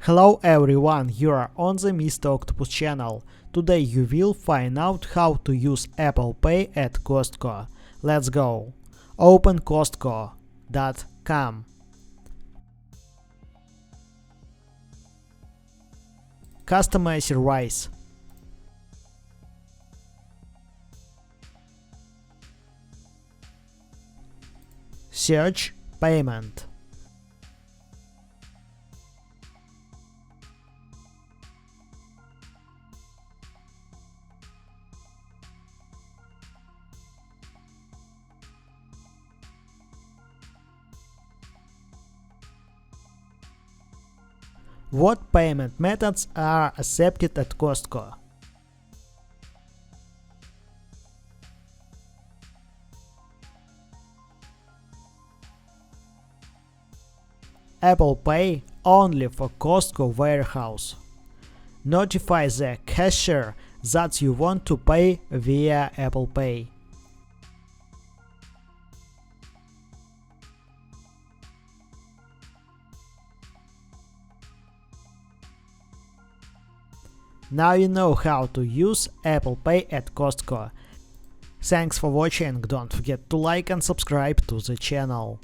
Hello everyone, you are on the Mr. Octopus channel. Today you will find out how to use Apple Pay at Costco. Let's go. Open Costco.com. Customer service. Search payment. What payment methods are accepted at Costco? Apple Pay only for Costco warehouse. Notify the cashier that you want to pay via Apple Pay. Now you know how to use Apple Pay at Costco. Thanks for watching, don't forget to like and subscribe to the channel.